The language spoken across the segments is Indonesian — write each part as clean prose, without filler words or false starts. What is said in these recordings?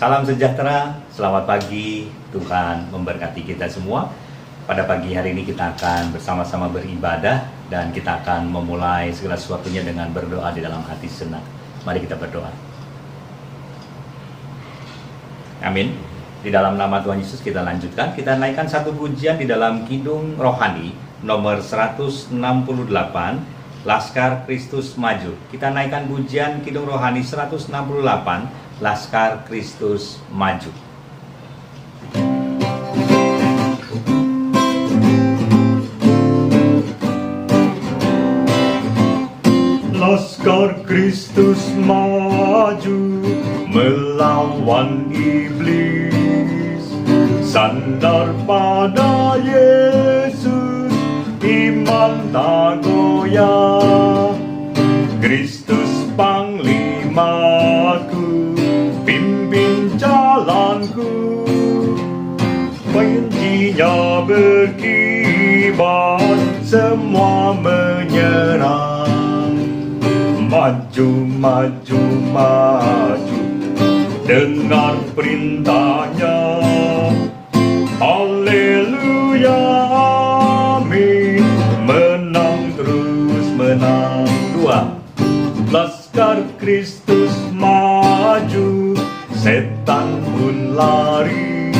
Salam sejahtera, selamat pagi, Tuhan memberkati kita semua. Pada pagi hari ini kita akan bersama-sama beribadah dan kita akan memulai segala sesuatunya dengan berdoa di dalam hati senang. Mari kita berdoa. Amin. Di dalam nama Tuhan Yesus kita lanjutkan, kita naikkan satu pujian di dalam Kidung Rohani nomor 168, Laskar Kristus Maju. Kita naikkan pujian Kidung Rohani 168, Laskar Kristus Maju. Laskar Kristus maju melawan iblis, sandar pada Yesus, iman tak goyah. Kristus panglimaku, pimpin jalanku, bencinya berkibar, semua menyerang. Maju, maju, maju, dengar perintahnya. Haleluya, amin. Menang terus menang. Dua. Laskar Kristus maju, setan pun lari.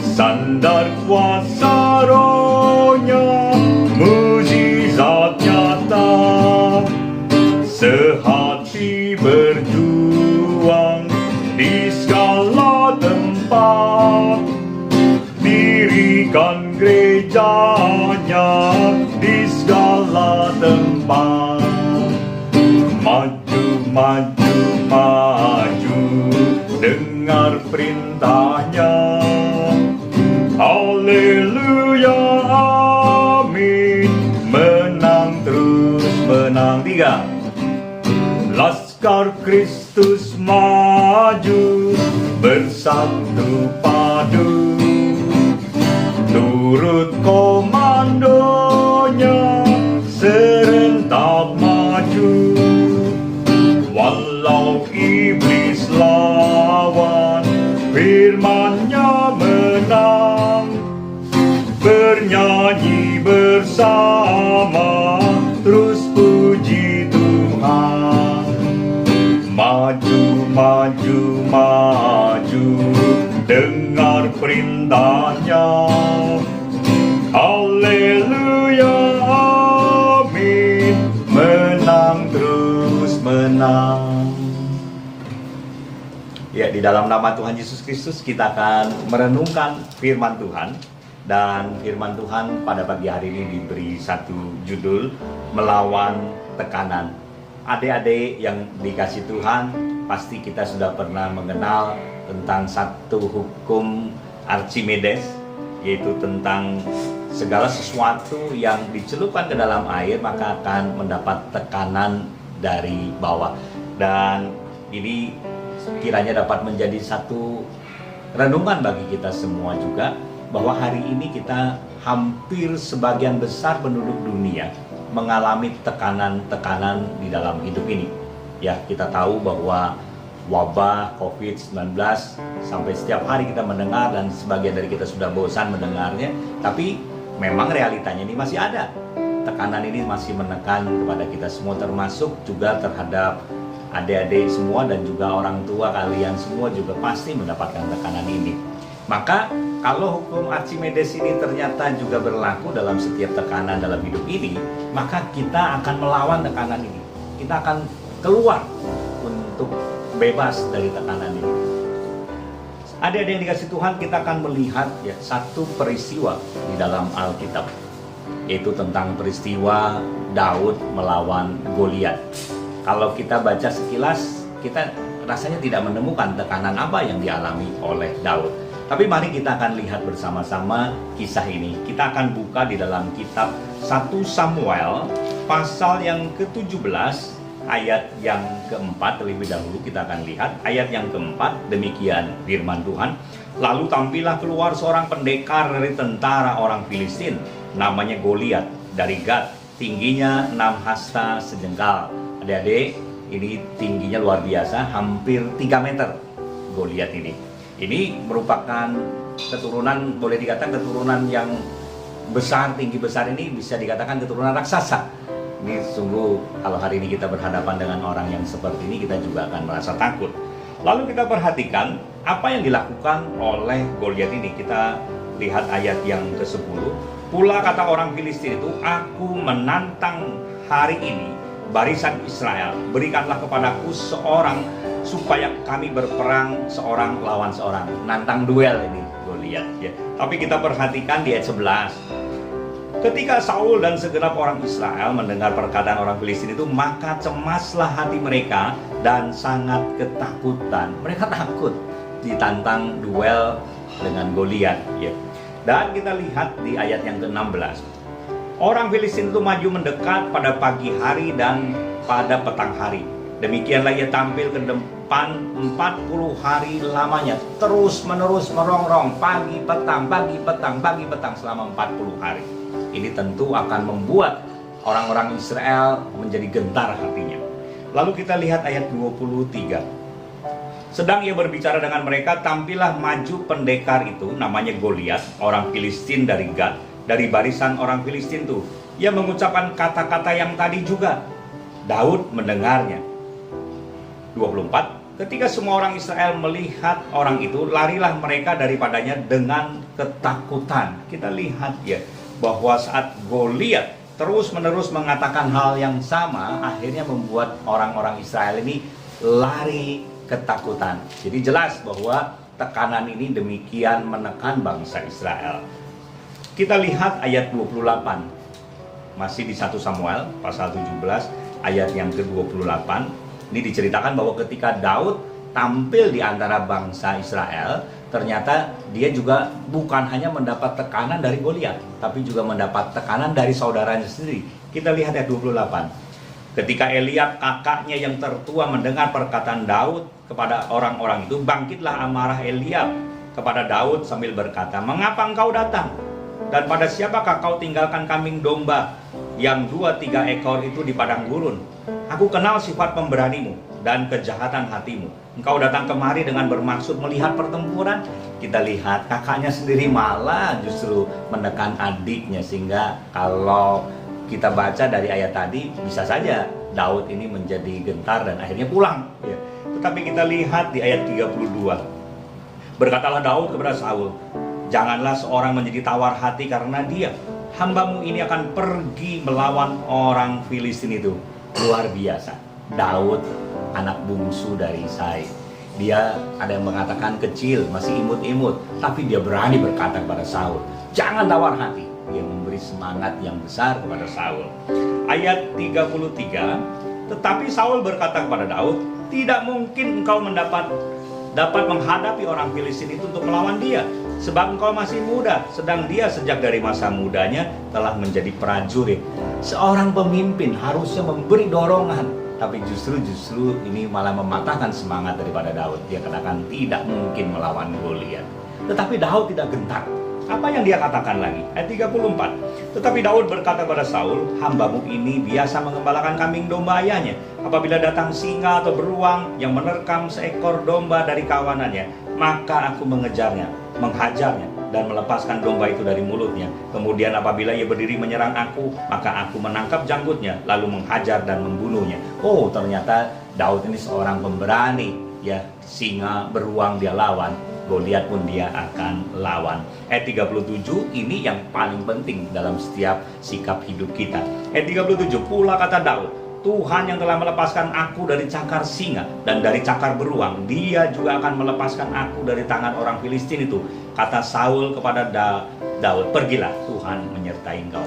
Sandar kuasa rohnya, mujizat nyata. Sehati berjuang di segala tempat, dirikan gerejanya di segala tempat. Maju, maju, maju, dengar perintahnya. Haleluya, amin. Menang terus menang. Tiga. Laskar Kristus maju, bersatu padu, turut komandonya, serentak maju. Walau iblis lawan, firman-Nya menang, bernyanyi bersama, terus puji Tuhan. Maju, maju, maju, dengar perintahnya. Haleluya, amin. Menang terus menang. Ya, di dalam nama Tuhan Yesus Kristus kita akan merenungkan firman Tuhan. Dan firman Tuhan pada pagi hari ini diberi satu judul, melawan tekanan. Adik-adik yang dikasih Tuhan, pasti kita sudah pernah mengenal tentang satu hukum Archimedes, yaitu tentang segala sesuatu yang dicelupkan ke dalam air maka akan mendapat tekanan dari bawah. Dan ini kiranya dapat menjadi satu renungan bagi kita semua juga, bahwa hari ini kita hampir sebagian besar penduduk dunia mengalami tekanan-tekanan di dalam hidup ini. Ya, kita tahu bahwa wabah COVID-19 sampai setiap hari kita mendengar dan sebagian dari kita sudah bosan mendengarnya, tapi memang realitanya ini masih ada. Tekanan ini masih menekan kepada kita semua, termasuk juga terhadap adik-adik semua dan juga orang tua kalian semua juga pasti mendapatkan tekanan ini. Maka kalau hukum Archimedes ini ternyata juga berlaku dalam setiap tekanan dalam hidup ini, maka kita akan melawan tekanan ini. Kita akan keluar untuk bebas dari tekanan ini. Adik-adik yang dikasih Tuhan, kita akan melihat ya satu peristiwa di dalam Alkitab, yaitu tentang peristiwa Daud melawan Goliat. Kalau kita baca sekilas, kita rasanya tidak menemukan tekanan apa yang dialami oleh Daud. Tapi mari kita akan lihat bersama-sama kisah ini. Kita akan buka di dalam kitab 1 Samuel pasal yang ke-17 ayat yang keempat. Terlebih dahulu kita akan lihat ayat yang keempat. Demikian firman Tuhan. Lalu tampillah keluar seorang pendekar dari tentara orang Filistin, namanya Goliat dari Gat. Tingginya 6 hasta sejengkal. Adik-adik, ini tingginya luar biasa, hampir 3 meter. Goliat ini. Ini merupakan keturunan, boleh dikatakan keturunan yang besar, tinggi besar, ini bisa dikatakan keturunan raksasa. Ini sungguh, kalau hari ini kita berhadapan dengan orang yang seperti ini, kita juga akan merasa takut. Lalu kita perhatikan apa yang dilakukan oleh Goliat ini. Kita lihat ayat yang ke-10. Pula kata orang Filistin itu, aku menantang hari ini barisan Israel, berikanlah kepadaku seorang supaya kami berperang seorang lawan seorang. Nantang duel ini Goliat ya. Tapi kita perhatikan di ayat 11. Ketika Saul dan segenap orang Israel mendengar perkataan orang Filistin itu, maka cemaslah hati mereka dan sangat ketakutan. Mereka takut ditantang duel dengan Goliat ya. Dan kita lihat di ayat yang ke-16. Orang Filistin itu maju mendekat pada pagi hari dan pada petang hari. Demikianlah ia tampil ke depan 40 hari lamanya, terus menerus merongrong pagi petang selama 40 hari. Ini tentu akan membuat orang-orang Israel menjadi gentar hatinya. Lalu kita lihat ayat 23. Sedang ia berbicara dengan mereka, tampillah maju pendekar itu, namanya Goliat, orang Filistin dari Gad, dari barisan orang Filistin itu. Ia mengucapkan kata-kata yang tadi juga. Daud mendengarnya. 24. Ketika semua orang Israel melihat orang itu, larilah mereka daripadanya dengan ketakutan. Kita lihat ya, bahwa saat Goliat terus-menerus mengatakan hal yang sama, akhirnya membuat orang-orang Israel ini lari ketakutan. Jadi jelas bahwa tekanan ini demikian menekan bangsa Israel. Kita lihat ayat 28. Masih di 1 Samuel pasal 17 ayat yang ke-28. Ini diceritakan bahwa ketika Daud tampil di antara bangsa Israel, ternyata dia juga bukan hanya mendapat tekanan dari Goliat, tapi juga mendapat tekanan dari saudaranya sendiri. Kita lihat ayat 28. Ketika Eliab kakaknya yang tertua mendengar perkataan Daud kepada orang-orang itu, bangkitlah amarah Eliab kepada Daud sambil berkata, mengapa engkau datang? Dan pada siapakah kau tinggalkan kambing domba yang 2-3 ekor itu di padang gurun? Aku kenal sifat pemberanimu dan kejahatan hatimu. Engkau datang kemari dengan bermaksud melihat pertempuran. Kita lihat kakaknya sendiri malah justru menekan adiknya, sehingga kalau kita baca dari ayat tadi, bisa saja Daud ini menjadi gentar dan akhirnya pulang ya. Tetapi kita lihat di ayat 32. Berkatalah Daud kepada Saul, janganlah seorang menjadi tawar hati karena dia. Hambamu ini akan pergi melawan orang Filistin itu. Luar biasa. Daud anak bungsu dari Isai. Dia ada yang mengatakan kecil, masih imut-imut, tapi dia berani berkata kepada Saul, jangan tawar hati. Dia memberi semangat yang besar kepada Saul. Ayat 33. Tetapi Saul berkata kepada Daud, tidak mungkin engkau dapat menghadapi orang Filistin itu untuk melawan dia, sebab engkau masih muda, sedang dia sejak dari masa mudanya telah menjadi prajurit. Seorang pemimpin harusnya memberi dorongan, tapi justru ini malah mematahkan semangat daripada Daud. Dia katakan tidak mungkin melawan Goliat. Tetapi Daud tidak gentar. Apa yang dia katakan lagi? Ayat 34. Tetapi Daud berkata kepada Saul, hambamu ini biasa mengembalakan kambing domba ayahnya. Apabila datang singa atau beruang yang menerkam seekor domba dari kawanannya, maka aku mengejarnya, menghajarnya, dan melepaskan domba itu dari mulutnya. Kemudian apabila ia berdiri menyerang aku, maka aku menangkap janggutnya, lalu menghajar dan membunuhnya. Oh, ternyata Daud ini seorang pemberani. Ya, singa, beruang dia lawan, Goliat pun dia akan lawan. Ayat 37 ini yang paling penting dalam setiap sikap hidup kita. Ayat 37, pula kata Daud, Tuhan yang telah melepaskan aku dari cakar singa dan dari cakar beruang, dia juga akan melepaskan aku dari tangan orang Filistin itu. Kata Saul kepada Daud, pergilah, Tuhan menyertai engkau.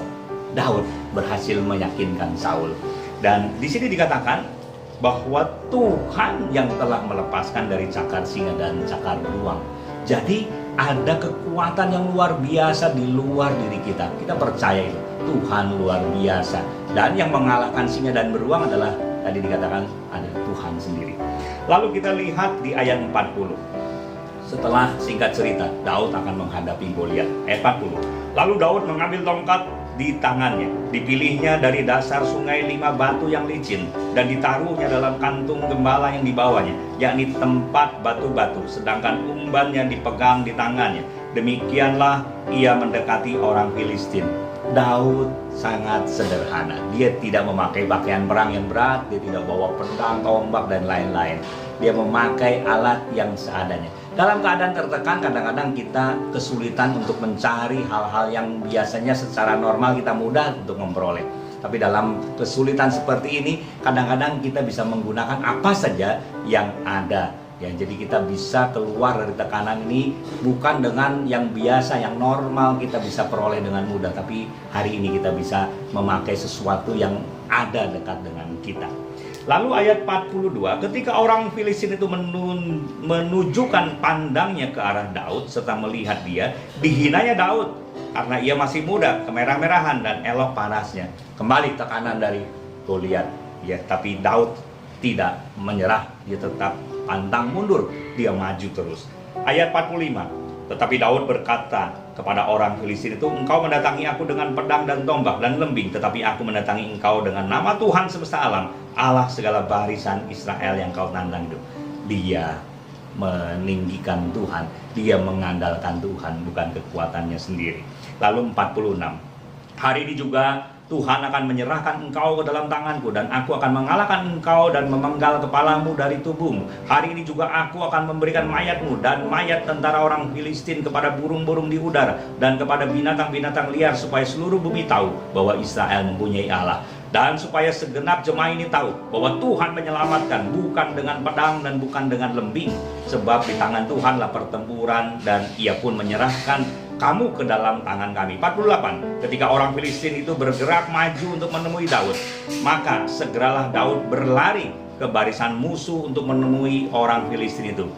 Daud berhasil meyakinkan Saul. Dan di sini dikatakan bahwa Tuhan yang telah melepaskan dari cakar singa dan cakar beruang. Jadi ada kekuatan yang luar biasa di luar diri kita. Kita percaya itu. Tuhan luar biasa. Dan yang mengalahkan singa dan beruang adalah, tadi dikatakan, ada Tuhan sendiri. Lalu kita lihat di ayat 40. Setelah singkat cerita, Daud akan menghadapi Goliat. Ayat 40. Lalu Daud mengambil tongkat di tangannya. Dipilihnya dari dasar sungai 5 batu yang licin, dan ditaruhnya dalam kantung gembala yang dibawanya, yakni tempat batu-batu, sedangkan umbannya dipegang di tangannya. Demikianlah ia mendekati orang Filistin. Daud sangat sederhana. Dia tidak memakai pakaian perang yang berat, dia tidak bawa pedang, tombak, dan lain-lain. Dia memakai alat yang seadanya. Dalam keadaan tertekan, kadang-kadang kita kesulitan untuk mencari hal-hal yang biasanya secara normal kita mudah untuk memperoleh. Tapi dalam kesulitan seperti ini, kadang-kadang kita bisa menggunakan apa saja yang ada. Ya, jadi kita bisa keluar dari tekanan ini bukan dengan yang biasa, yang normal kita bisa peroleh dengan mudah. Tapi hari ini kita bisa memakai sesuatu yang ada dekat dengan kita. Lalu ayat 42, ketika orang Filistin itu menunjukkan pandangnya ke arah Daud serta melihat dia, dihinanya Daud karena ia masih muda, kemerah-merahan dan elok panasnya. Kembali tekanan dari Goliat, ya, tapi Daud tidak menyerah, dia tetap pantang mundur, dia maju terus. Ayat 45, tetapi Daud berkata kepada orang Filistin itu, engkau mendatangi aku dengan pedang dan tombak dan lembing, tetapi aku mendatangi engkau dengan nama Tuhan semesta alam, Allah segala barisan Israel yang kau tandang itu. Dia meninggikan Tuhan, dia mengandalkan Tuhan, bukan kekuatannya sendiri. Lalu 46, hari ini juga Tuhan akan menyerahkan engkau ke dalam tanganku, dan aku akan mengalahkan engkau dan memenggal kepalamu dari tubuhmu. Hari ini juga aku akan memberikan mayatmu dan mayat tentara orang Filistin kepada burung-burung di udara dan kepada binatang-binatang liar, supaya seluruh bumi tahu bahwa Israel mempunyai Allah. Dan supaya segenap jemaah ini tahu bahwa Tuhan menyelamatkan, bukan dengan pedang dan bukan dengan lembing. Sebab di tangan Tuhanlah pertempuran, dan ia pun menyerahkan kamu ke dalam tangan kami. 48, ketika orang Filistin itu bergerak maju untuk menemui Daud, maka segeralah Daud berlari ke barisan musuh untuk menemui orang Filistin itu.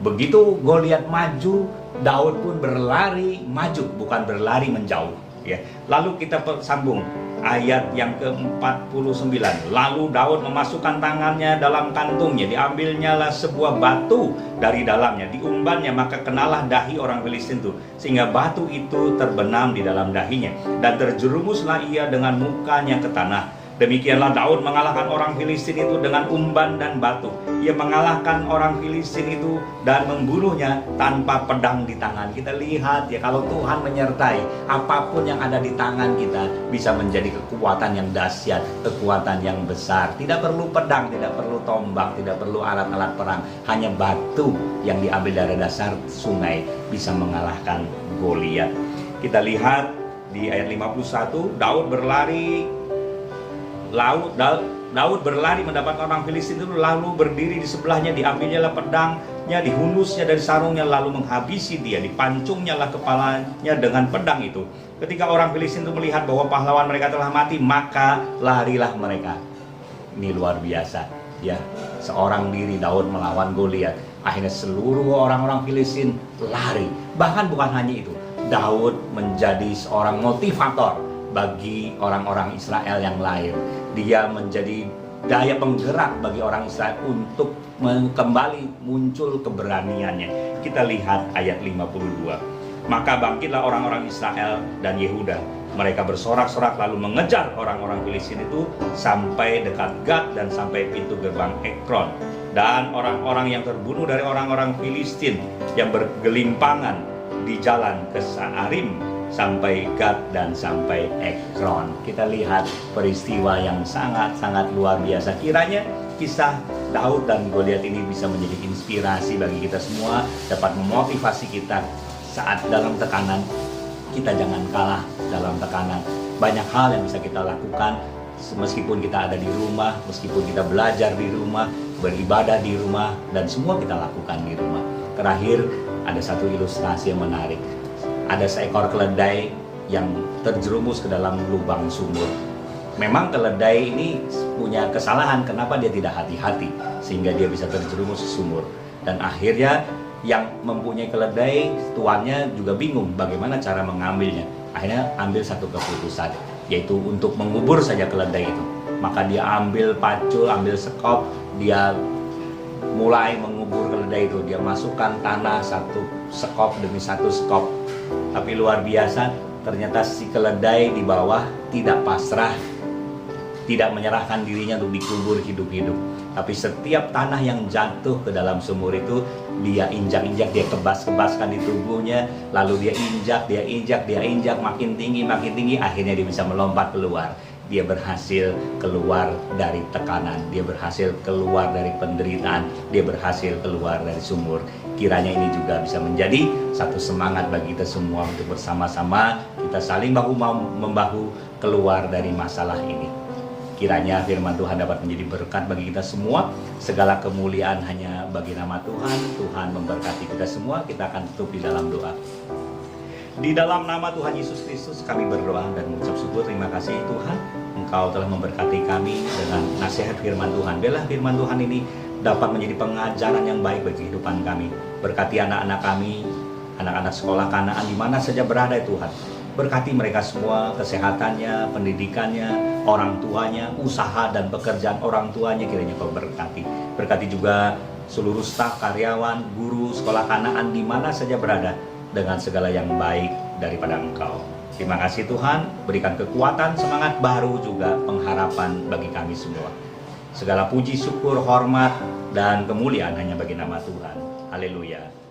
Begitu Goliat maju, Daud pun berlari maju, bukan berlari menjauh. Ya. Lalu kita sambung ayat yang ke-49. Lalu Daud memasukkan tangannya dalam kantungnya, diambilnyalah sebuah batu dari dalamnya, diumbannya, maka kenalah dahi orang Filistin itu, sehingga batu itu terbenam di dalam dahinya, dan terjerumuslah ia dengan mukanya ke tanah. Demikianlah Daud mengalahkan orang Filistin itu dengan umban dan batu. Ia mengalahkan orang Filistin itu dan membunuhnya tanpa pedang di tangan. Kita lihat ya, kalau Tuhan menyertai, apapun yang ada di tangan kita bisa menjadi kekuatan yang dahsyat, kekuatan yang besar. Tidak perlu pedang, tidak perlu tombak, tidak perlu alat-alat perang. Hanya batu yang diambil dari dasar sungai bisa mengalahkan Goliat. Kita lihat di ayat 51, Daud berlari. Daud berlari mendapatkan orang Filistin itu, lalu berdiri di sebelahnya, diambilnyalah pedangnya, dihunusnya dari sarungnya, lalu menghabisi dia, dipancungnya lah kepalanya dengan pedang itu. Ketika orang Filistin itu melihat bahwa pahlawan mereka telah mati, maka larilah mereka. Ini luar biasa ya, seorang diri Daud melawan Goliat. Akhirnya seluruh orang-orang Filistin lari. Bahkan bukan hanya itu, Daud menjadi seorang motivator bagi orang-orang Israel yang lain. Dia menjadi daya penggerak bagi orang Israel untuk kembali muncul keberaniannya. Kita lihat ayat 52. Maka bangkitlah orang-orang Israel dan Yehuda. Mereka bersorak-sorak lalu mengejar orang-orang Filistin itu sampai dekat Gad dan sampai pintu gerbang Ekron. Dan orang-orang yang terbunuh dari orang-orang Filistin yang bergelimpangan di jalan ke Saarim sampai Gad dan sampai Ekron. Kita lihat peristiwa yang sangat-sangat luar biasa. Kiranya kisah Daud dan Goliat ini bisa menjadi inspirasi bagi kita semua, dapat memotivasi kita saat dalam tekanan. Kita jangan kalah dalam tekanan. Banyak hal yang bisa kita lakukan meskipun kita ada di rumah, meskipun kita belajar di rumah, beribadah di rumah, dan semua kita lakukan di rumah. Terakhir, ada satu ilustrasi yang menarik. Ada seekor keledai yang terjerumus ke dalam lubang sumur. Memang keledai ini punya kesalahan, kenapa dia tidak hati-hati sehingga dia bisa terjerumus ke sumur. Dan akhirnya yang mempunyai keledai, tuannya juga bingung bagaimana cara mengambilnya. Akhirnya ambil satu keputusan, yaitu untuk mengubur saja keledai itu. Maka dia ambil pacul, ambil sekop, dia mulai mengubur keledai itu. Dia masukkan tanah satu sekop demi satu sekop. Tapi luar biasa, ternyata si keledai di bawah tidak pasrah, tidak menyerahkan dirinya untuk dikubur hidup-hidup. Tapi setiap tanah yang jatuh ke dalam sumur itu, dia injak-injak, dia kebas-kebaskan di tubuhnya, lalu dia injak, makin tinggi, akhirnya dia bisa melompat keluar. Dia berhasil keluar dari tekanan, dia berhasil keluar dari penderitaan, dia berhasil keluar dari sumur. Kiranya ini juga bisa menjadi satu semangat bagi kita semua untuk bersama-sama kita saling bahu-membahu keluar dari masalah ini. Kiranya firman Tuhan dapat menjadi berkat bagi kita semua. Segala kemuliaan hanya bagi nama Tuhan. Tuhan memberkati kita semua. Kita akan tutup di dalam doa. Di dalam nama Tuhan Yesus Kristus kami berdoa dan mengucap syukur. Terima kasih Tuhan, Engkau telah memberkati kami dengan nasihat firman Tuhan. Biarlah firman Tuhan ini dapat menjadi pengajaran yang baik bagi kehidupan kami. Berkati anak-anak kami, anak-anak sekolah Kanaan di mana saja berada Tuhan. Berkati mereka semua, kesehatannya, pendidikannya, orang tuanya, usaha dan pekerjaan orang tuanya, kiranya Kau berkati. Berkati juga seluruh staf, karyawan, guru, sekolah Kanaan di mana saja berada, dengan segala yang baik daripada Engkau. Terima kasih Tuhan, berikan kekuatan, semangat baru juga pengharapan bagi kami semua. Segala puji, syukur, hormat, dan kemuliaan hanya bagi nama Tuhan. Haleluya.